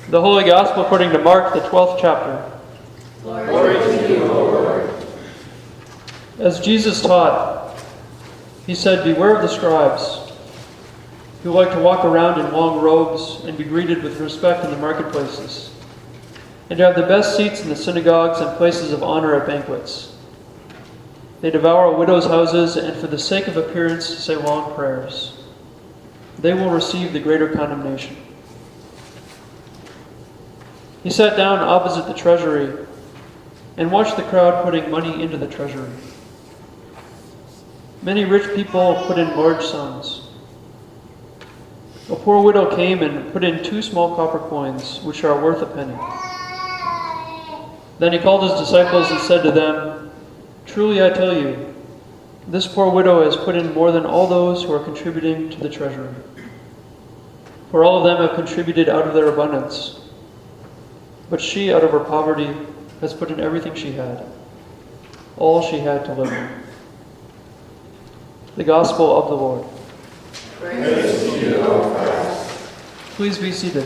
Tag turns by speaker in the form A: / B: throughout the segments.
A: The Holy Gospel according to Mark, the 12th chapter.
B: Glory to you, O Lord.
A: As Jesus taught, he said, "Beware of the scribes, who like to walk around in long robes and be greeted with respect in the marketplaces, and to have the best seats in the synagogues and places of honor at banquets. They devour widows' houses, and for the sake of appearance say long prayers. They will receive the greater condemnation." He sat down opposite the treasury and watched the crowd putting money into the treasury. Many rich people put in large sums. A poor widow came and put in 2 small copper coins, which are worth a penny. Then he called his disciples and said to them, "Truly I tell you, this poor widow has put in more than all those who are contributing to the treasury. For all of them have contributed out of their abundance. But she, out of her poverty, has put in everything she had, all she had to live on." The Gospel of the Lord.
B: Praise to you, O Christ.
A: Please be seated.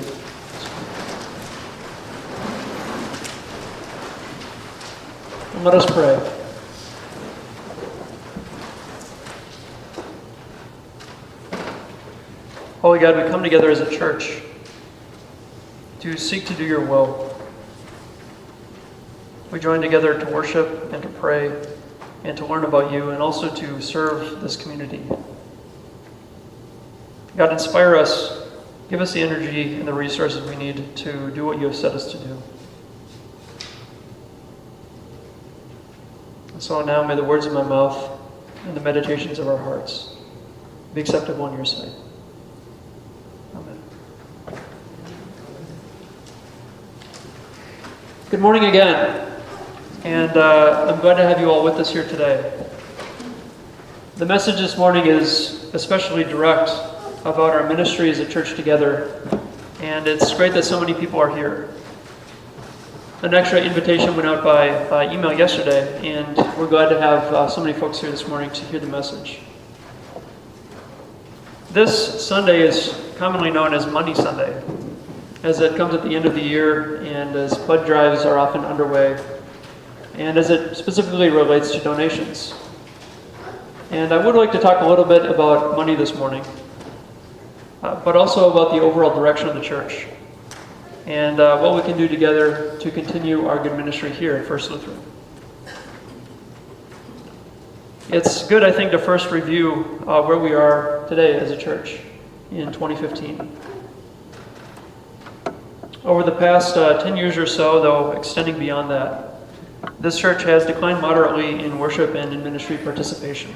A: And let us pray. Holy God, we come together as a church to seek to do your will. We join together to worship and to pray and to learn about you and also to serve this community. God, inspire us. Give us the energy and the resources we need to do what you have set us to do. And so now may the words of my mouth and the meditations of our hearts be acceptable in your sight. Amen. Good morning again. And I'm glad to have you all with us here today. The message this morning is especially direct about our ministry as a church together, and it's great that so many people are here. An extra invitation went out by email yesterday, and we're glad to have so many folks here this morning to hear the message. This Sunday is commonly known as Money Sunday, as it comes at the end of the year and as blood drives are often underway, and as it specifically relates to donations. And I would like to talk a little bit about money this morning, but also about the overall direction of the church and what we can do together to continue our good ministry here at First Lutheran. It's good, I think, to first review where we are today as a church in 2015. Over the past 10 years or so, though extending beyond that, this church has declined moderately in worship and in ministry participation.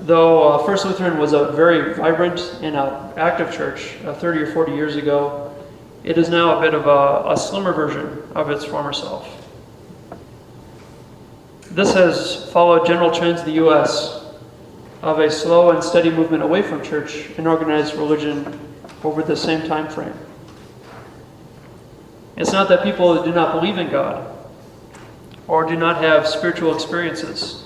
A: Though First Lutheran was a very vibrant and active church 30 or 40 years ago, it is now a bit of a slimmer version of its former self. This has followed general trends in the U.S. of a slow and steady movement away from church and organized religion over the same time frame. It's not that people do not believe in God or do not have spiritual experiences.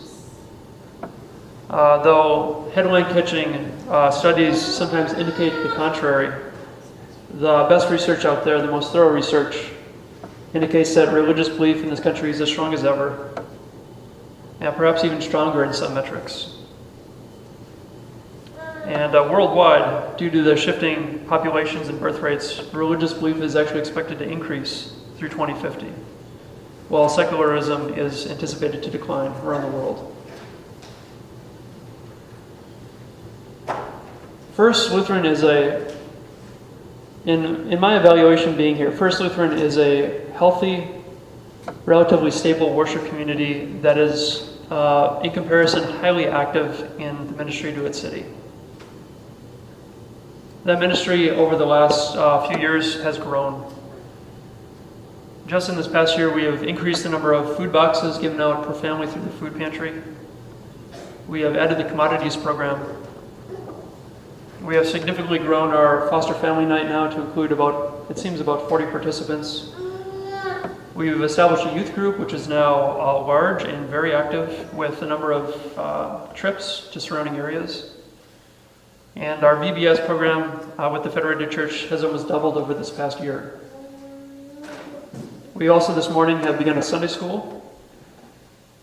A: Though headline-catching studies sometimes indicate the contrary, the best research out there, the most thorough research, indicates that religious belief in this country is as strong as ever, and perhaps even stronger in some metrics. And worldwide, due to the shifting populations and birth rates, religious belief is actually expected to increase through 2050, while secularism is anticipated to decline around the world. First Lutheran is in my evaluation being here, First Lutheran is a healthy, relatively stable worship community that is, in comparison, highly active in the ministry to its city. That ministry over the last few years has grown. Just in this past year, we have increased the number of food boxes given out per family through the food pantry. We have added the commodities program. We have significantly grown our foster family night now to include about 40 participants. We've established a youth group, which is now large and very active with a number of trips to surrounding areas. And our VBS program with the Federated Church has almost doubled over this past year. We also this morning have begun a Sunday school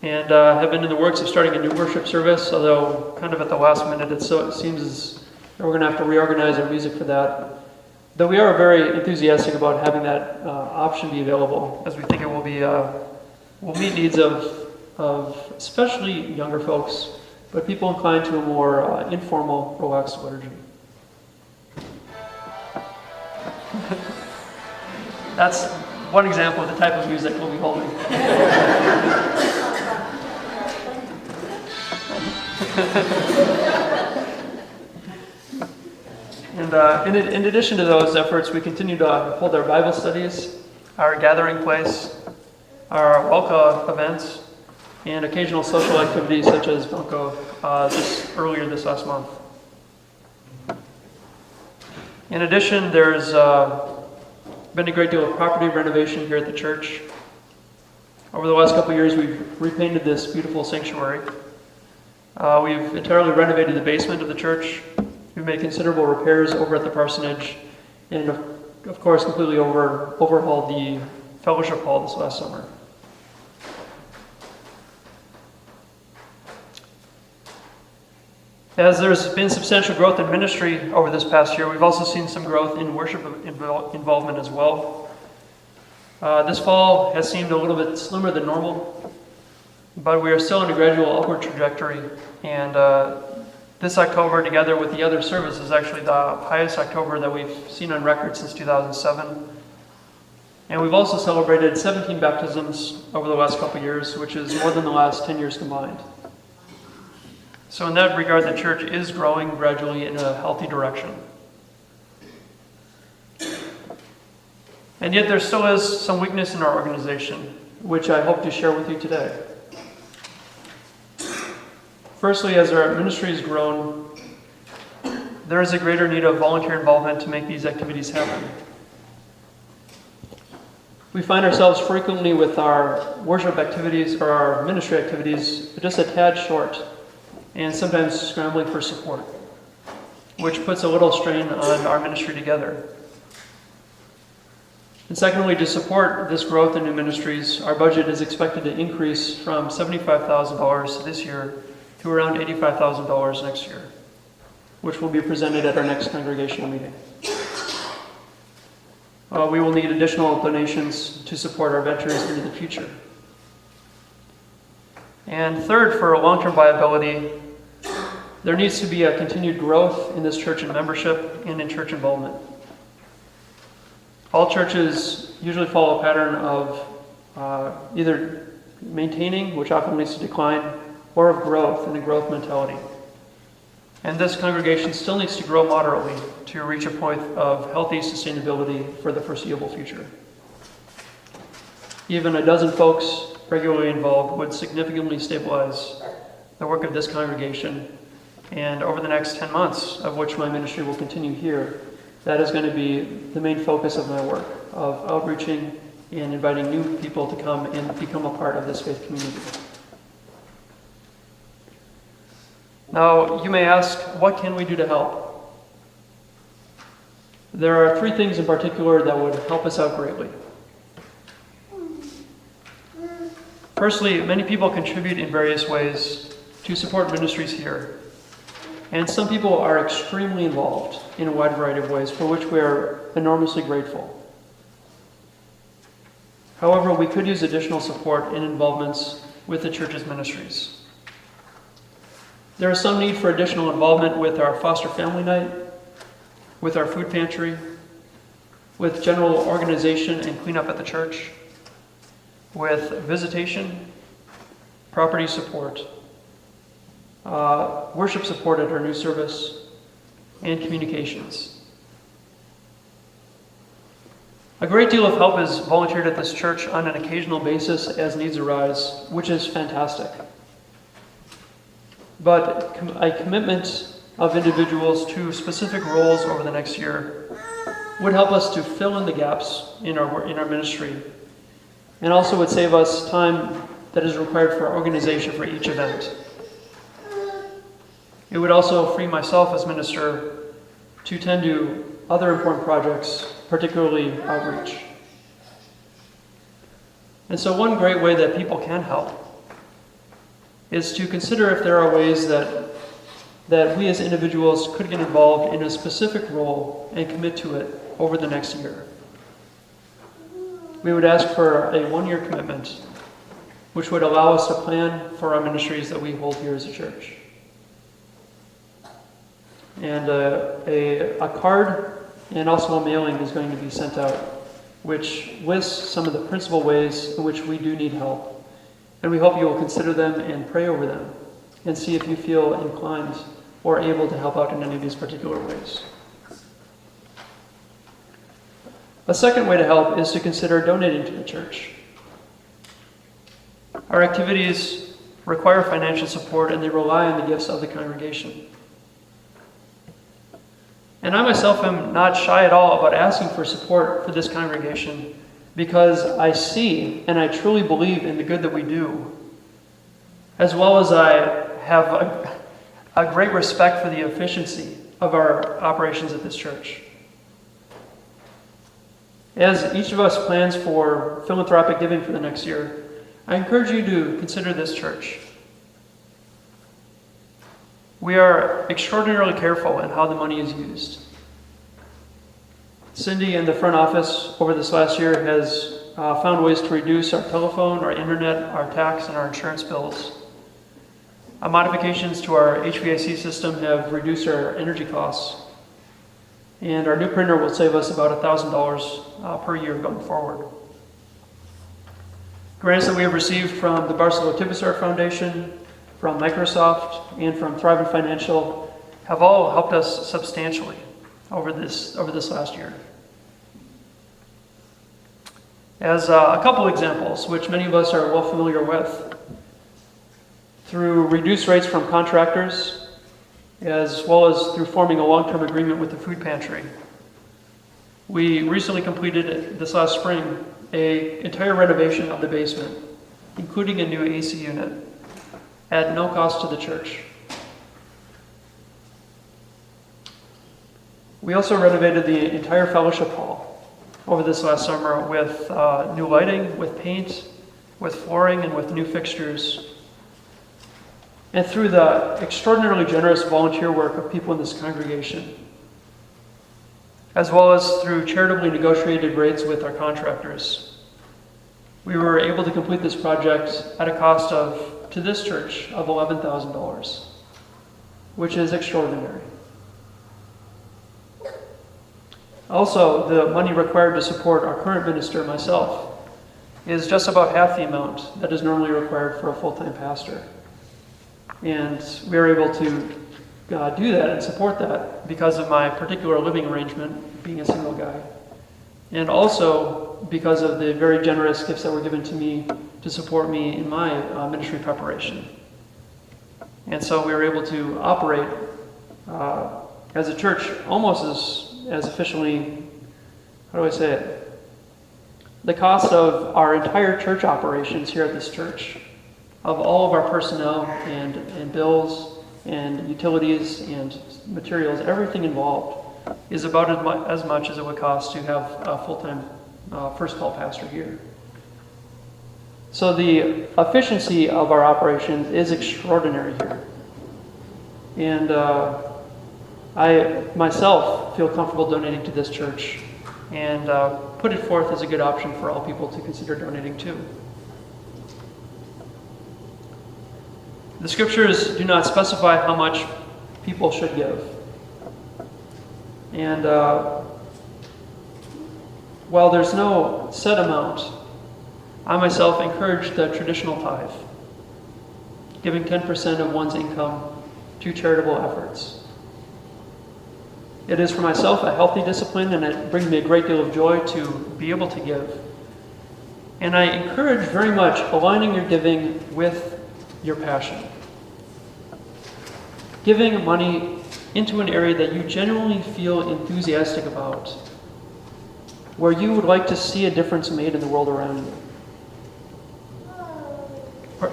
A: and have been in the works of starting a new worship service, although kind of at the last minute it seems as though we're going to have to reorganize our music for that. Though we are very enthusiastic about having that option be available, as we think it will meet needs of especially younger folks, but people inclined to a more informal, relaxed liturgy. That's one example of the type of music we'll be holding. And in addition to those efforts, we continue to hold our Bible studies, our gathering place, our Welka events, and occasional social activities such as Bunko earlier this last month. In addition, there's been a great deal of property renovation here at the church. Over the last couple of years, we've repainted this beautiful sanctuary. We've entirely renovated the basement of the church. We've made considerable repairs over at the parsonage, and of course completely overhauled the fellowship hall this last summer. As there's been substantial growth in ministry over this past year, we've also seen some growth in worship involvement as well. This fall has seemed a little bit slimmer than normal, but we are still in a gradual upward trajectory, and this October, together with the other service, is actually the highest October that we've seen on record since 2007. And we've also celebrated 17 baptisms over the last couple of years, which is more than the last 10 years combined. So in that regard, the church is growing gradually in a healthy direction. And yet there still is some weakness in our organization, which I hope to share with you today. Firstly, as our ministry has grown, there is a greater need of volunteer involvement to make these activities happen. We find ourselves frequently with our worship activities or our ministry activities just a tad short, and sometimes scrambling for support, which puts a little strain on our ministry together. And secondly, to support this growth in new ministries, our budget is expected to increase from $75,000 this year to around $85,000 next year, which will be presented at our next congregational meeting. We will need additional donations to support our ventures into the future. And third, for long-term viability, there needs to be a continued growth in this church in membership and in church involvement. All churches usually follow a pattern of either maintaining, which often leads to decline, or of growth and a growth mentality. And this congregation still needs to grow moderately to reach a point of healthy sustainability for the foreseeable future. Even a dozen folks regularly involved would significantly stabilize the work of this congregation. And over the next 10 months, of which my ministry will continue here, that is going to be the main focus of my work, of outreaching and inviting new people to come and become a part of this faith community. Now, you may ask, what can we do to help? There are three things in particular that would help us out greatly. Firstly, many people contribute in various ways to support ministries here. And some people are extremely involved in a wide variety of ways, for which we are enormously grateful. However, we could use additional support and involvements with the church's ministries. There is some need for additional involvement with our foster family night, with our food pantry, with general organization and cleanup at the church, with visitation, property support, worship support at our new service, and communications. A great deal of help is volunteered at this church on an occasional basis as needs arise, which is fantastic. But a commitment of individuals to specific roles over the next year would help us to fill in the gaps in our ministry, and also would save us time that is required for organization for each event. It would also free myself as minister to tend to other important projects, particularly outreach. And so one great way that people can help is to consider if there are ways that we as individuals could get involved in a specific role and commit to it over the next year. We would ask for a 1-year commitment, which would allow us to plan for our ministries that we hold here as a church. And a card and also a mailing is going to be sent out, which lists some of the principal ways in which we do need help. And we hope you will consider them and pray over them and see if you feel inclined or able to help out in any of these particular ways. A second way to help is to consider donating to the church. Our activities require financial support and they rely on the gifts of the congregation. And I myself am not shy at all about asking for support for this congregation because I see and I truly believe in the good that we do, as well as I have a great respect for the efficiency of our operations at this church. As each of us plans for philanthropic giving for the next year, I encourage you to consider this church. We are extraordinarily careful in how the money is used. Cindy in the front office over this last year has found ways to reduce our telephone, our internet, our tax, and our insurance bills. Modifications to our HVAC system have reduced our energy costs. And our new printer will save us about $1,000 per year going forward. Grants that we have received from the Barcelona Tibisar Foundation, from Microsoft, and from Thrivent Financial have all helped us substantially over this last year. As a couple examples, which many of us are well familiar with, through reduced rates from contractors, as well as through forming a long-term agreement with the food pantry. We recently completed this last spring an entire renovation of the basement, including a new AC unit, at no cost to the church. We also renovated the entire fellowship hall over this last summer with new lighting, with paint, with flooring, and with new fixtures. And through the extraordinarily generous volunteer work of people in this congregation, as well as through charitably negotiated rates with our contractors, we were able to complete this project at a cost of, to this church, of $11,000, which is extraordinary. Also, the money required to support our current minister, myself, is just about half the amount that is normally required for a full-time pastor. And we are able to do that and support that because of my particular living arrangement, being a single guy. And also because of the very generous gifts that were given to me to support me in my ministry preparation. And so we were able to operate as a church almost as efficiently, how do I say it? The cost of our entire church operations here at this church, of all of our personnel and bills and utilities and materials, everything involved, is about as much as it would cost to have a full-time first call pastor here. So the efficiency of our operations is extraordinary here. And I myself feel comfortable donating to this church and put it forth as a good option for all people to consider donating to. The scriptures do not specify how much people should give. And while there's no set amount, I myself encourage the traditional tithe, giving 10% of one's income to charitable efforts. It is for myself a healthy discipline, and it brings me a great deal of joy to be able to give. And I encourage very much aligning your giving with your passion. Giving money into an area that you genuinely feel enthusiastic about, where you would like to see a difference made in the world around you.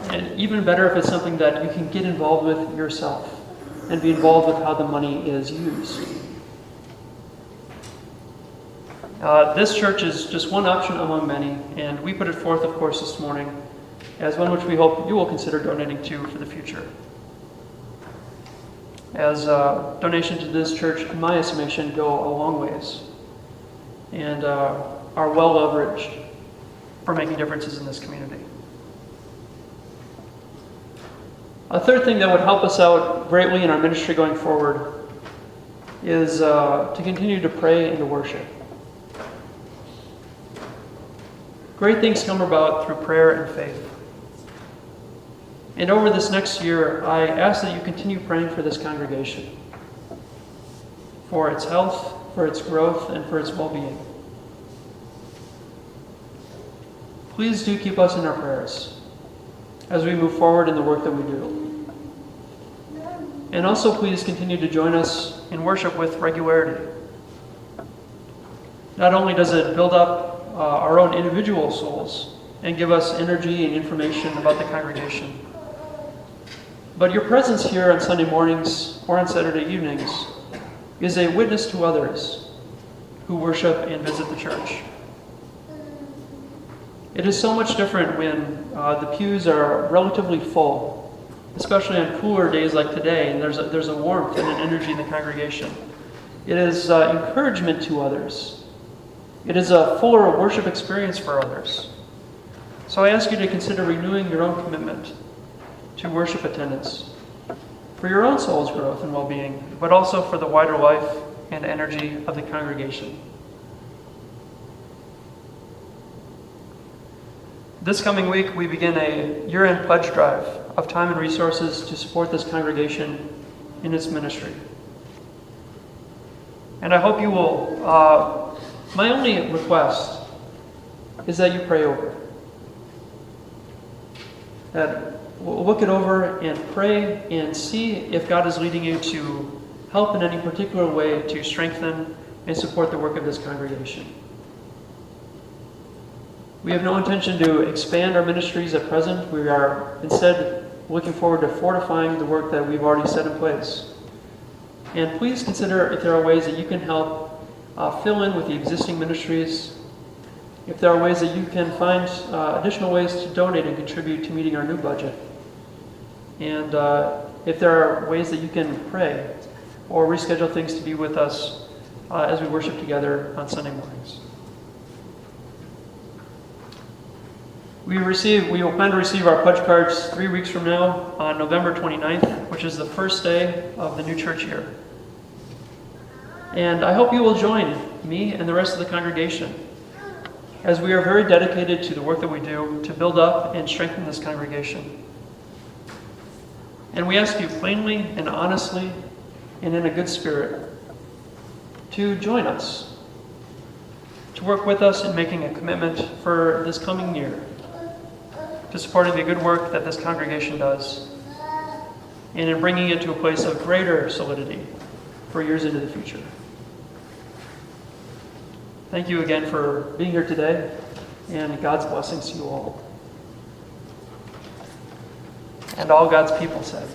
A: And even better if it's something that you can get involved with yourself. and be involved with how the money is used. This church is just one option among many, and we put it forth, of course, this morning as one which we hope you will consider donating to for the future. As donations to this church, in my estimation, go a long ways and are well leveraged for making differences in this community. A third thing that would help us out greatly in our ministry going forward is to continue to pray and to worship. Great things come about through prayer and faith. And over this next year, I ask that you continue praying for this congregation, for its health, for its growth, and for its well-being. Please do keep us in our prayers as we move forward in the work that we do. And also please continue to join us in worship with regularity. Not only does it build up our own individual souls and give us energy and information about the congregation, but your presence here on Sunday mornings or on Saturday evenings is a witness to others who worship and visit the church. It is so much different when the pews are relatively full, especially on cooler days like today, and there's a warmth and an energy in the congregation. It is encouragement to others. It is a fuller worship experience for others. So I ask you to consider renewing your own commitment to worship attendance for your own soul's growth and well-being, but also for the wider life and energy of the congregation. This coming week, we begin a year-end pledge drive of time and resources to support this congregation in its ministry. And I hope you will, my only request is that you pray over it. That we'll look it over and pray and see if God is leading you to help in any particular way to strengthen and support the work of this congregation. We have no intention to expand our ministries at present. We are instead looking forward to fortifying the work that we've already set in place. And please consider if there are ways that you can help fill in with the existing ministries, if there are ways that you can find additional ways to donate and contribute to meeting our new budget, and if there are ways that you can pray or reschedule things to be with us as we worship together on Sunday mornings. We will plan to receive our pledge cards 3 weeks from now on November 29th, which is the first day of the new church year. And I hope you will join me and the rest of the congregation, as we are very dedicated to the work that we do to build up and strengthen this congregation. And we ask you plainly and honestly and in a good spirit to join us, to work with us in making a commitment for this coming year, to supporting the good work that this congregation does, and in bringing it to a place of greater solidity for years into the future. Thank you again for being here today, and God's blessings to you all. And all God's people said.